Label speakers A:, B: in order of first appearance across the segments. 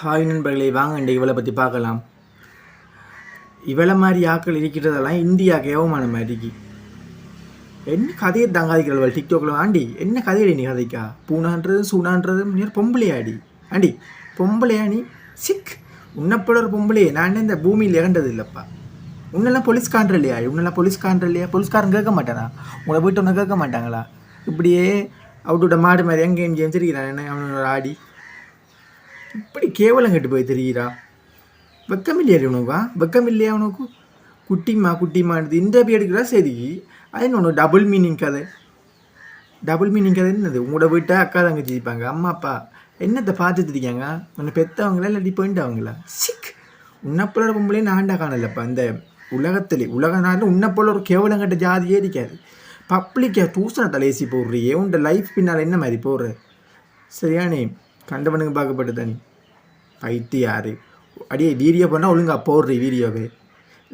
A: Hi நண்பர்களே, வாங்க இன்றைக்கு இவளை பற்றி பார்க்கலாம். இவளை மாதிரி ஆக்கள் இருக்கிறதெல்லாம் இந்தியா கேவமான மாதிரிக்கு. என்ன கதையை தாங்காதிக்கிறவள் டிக்டாக்ல ஆண்டி என்ன கதையடி நீ கதைக்கா? பூனான்றது சூனான்றது நீர் பொம்பளையாடி ஆண்டி பொம்பளையா நீ சிக் உன்னைப்பட ஒரு பொம்பளையே நான் இந்த பூமியில் இறண்டது இல்லைப்பா. உன்னெல்லாம் போலீஸ் காண்ற இல்லையா? உன்னெல்லாம் போலீஸ் காண்ற இல்லையா? போலீஸ்காரன் கேட்க மாட்டானா? உங்களை வீட்டு ஒன்று கேட்க மாட்டாங்களா? இப்படியே அவுட்டோட மாடு மாதிரி எங்கேயும் தெரிகிறான் என்ன அவனோட ஆடி இப்படி கேவலம் கட்டு போய் தெரிகிறா. வெக்கம் இல்லையா உனக்கா? வெக்கம் இல்லையா உனக்கு? குட்டிமானது இன்டர்வியூ எடுக்கிறா சரி. அது ஒன்று டபுள் மீனிங் கதை. டபுள் மீனிங் கதை என்னது? உங்களோட வீட்டை அக்கா தங்கச்சி இருப்பாங்க, அம்மா அப்பா என்னத்தை பார்த்துட்டு இருக்காங்க? உன்னை பெற்றவங்களா இல்லாட்டி போயிட்டவங்களா? சிக் உன்னைப்போல பொம்பளே நான்டா காணலப்பா இந்த உலகத்திலே. உலக நாட்டில் உன்னைப்போல ஒரு கேவலம் கட்ட ஜாதியே இருக்காது. பப்ளிக்காக தூசண தலையசி போடுறியே, உன்ட லைஃப் பின்னால் என்ன மாதிரி போடுற? சரியானே கண்டவனுக்கு பார்க்கப்பட்டு தனி பைத்தியாரு அடியே வீடியோ பண்ணால் ஒழுங்காக போடுற வீடியோவே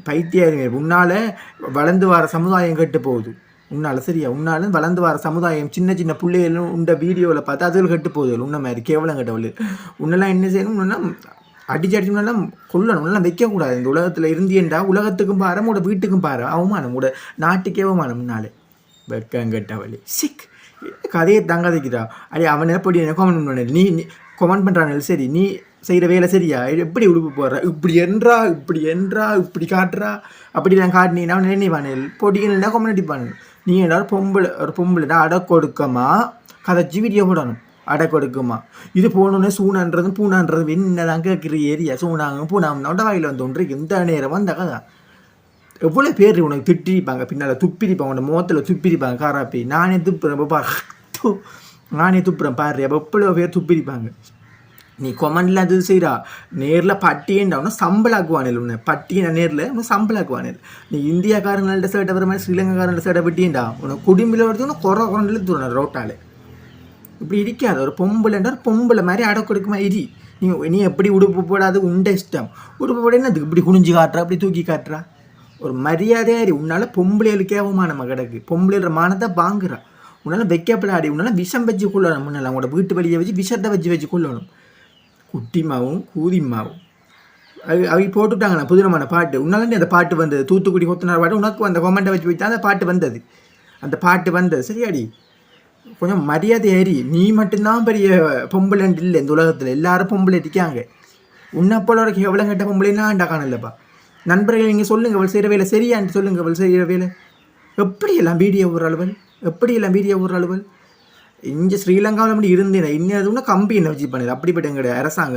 A: பைத்தியாருங்க. உன்னால் வளர்ந்து வர சமுதாயம் கெட்டு போகுது. உன்னால் சரியா? உன்னாலும் வளர்ந்து வர சமுதாயம் சின்ன சின்ன பிள்ளைகளும் உண்ட வீடியோவில் பார்த்தா அதுகள் கெட்டு போகுது. உன்ன மாதிரி கேவலம் கட்டவள். உன்னெல்லாம் என்ன செய்யணும்? உன்னா அடிச்சு முன்னெல்லாம் கொல்லணும். உன்னெல்லாம் வைக்கக்கூடாது. இந்த உலகத்தில் இருந்தியண்டா உலகத்துக்கும் பாரு, உங்களோட வீட்டுக்கும் பாரு. அவமானம், உங்களோட நாட்டுக்கே அவமானம். முன்னாலே வெக்கங்கட்டவளே சிக் கதையை தங்காதைக்கிறா. அடி அவனை எப்படி என்ன கமெண்ட் பண்ண நீ கமெண்ட் பண்ணுறாங்க சரி. நீ செய்கிற வேலை சரியா? எப்படி உடுப்பு போடுற? இப்படி காட்டுறா. அப்படி நான் காட்டினீங்கன்னா அவன் நினைவானேல் போட்டிங்கன்னா கமெண்ட் அடிப்பானு. நீ எல்லாரும் ஒரு பொம்பளைடா அடக்கொடுக்கமா கதைச்சி வீடியோ போடணும். அடக்கொடுக்குமா இது போகணுன்னே சூனான்றதும் பூனான்றதும் என்னதான் கேட்குற ஏரியா? சூனாங்க பூனாங்க நோட்ட வாயில் வந்து ஒன்று இந்த நேரம் வந்த கதை. எவ்வளோ பேர் உனக்கு திட்டிருப்பாங்க, பின்னால் துப்பிரிப்பாங்க, உன்னோட முகத்தில் துப்பிரிப்பாங்க காராப்பி. நானே துப்புறேன் பாரு. அப்போ எவ்வளோ பேர் துப்பிரிப்பாங்க. நீ கொமெண்ட்ல அது செய்கிறா. நேரில் பட்டியேண்டாவுன்னா சம்பளாக்குவானில். உன்னை பட்டியை நேரில் உன்னை சம்பளாக்குவானில். நீ இந்தியாக்காரங்கள்ட்ட சேட்டை வர மாதிரி ஸ்ரீலங்காக்காரங்கள்ட்ட சேட்டை பட்டியேண்டா உனக்கு குடும்பில் வருது. உனக்கு குறையில் தூரணும் ரோட்டால். இப்படி இருக்காது. ஒரு பொம்பளைன்ற ஒரு பொம்பளை மாதிரி அடக்கொடுக்குமா இரி. நீ எப்படி உடுப்பு போடாது உண்ட இஷ்டம். உடுப்பு போட என்னதுக்கு இப்படி குனிஞ்சு காட்டுறா, அப்படி தூக்கி காட்டுறா? ஒரு மரியாதையாரி. உன்னால் பொம்பளைகளுக்கே அவமானமாக கிடக்கு. பொம்பளைன்ற மானத்தை வாங்குறா. உன்னால் வைக்கப்படாடி. உன்னால் விஷம் வச்சு கொள்ளணும். முன்னால் உங்களோட வீட்டு வழியை வச்சு விஷத்தை வச்சு கொள்ளணும். குட்டிமாவும் கூதிமாவும் அவங்க போட்டுவிட்டாங்கண்ணா புதுனமான பாட்டு. உன்னால அந்த பாட்டு வந்தது தூத்துக்குடி கொத்தனார் பாட்டு. உனக்கு அந்த கொமெண்டை வச்சு வைத்தா அந்த பாட்டு வந்தது. அந்த பாட்டு வந்தது சரியாடி. கொஞ்சம் மரியாதை ஏறி. நீ மட்டும்தான் பெரிய பொம்பளைன்ட்டு இல்லை இந்த உலகத்தில். எல்லாரும் பொம்பளை இருக்காங்க. உன்னை போல ஒரு எவ்வளோ கட்ட பொம்பளைன்னா ஆண்டா காணலப்பா. நண்பர்கள் நீங்கள் சொல்லுங்கள், அவள் செய்கிற வேலை சரியான்ட்டு சொல்லுங்கள். அவள் செய்கிற வேலை எப்படியெல்லாம் வீடியோ ஊர் அலுவல் இங்கே ஸ்ரீலங்காவில் அப்படி இருந்தேன். இன்னும் கம்பி என்ன வச்சு பண்ணது அப்படிப்பட்ட எங்களுடைய அரசாங்கம்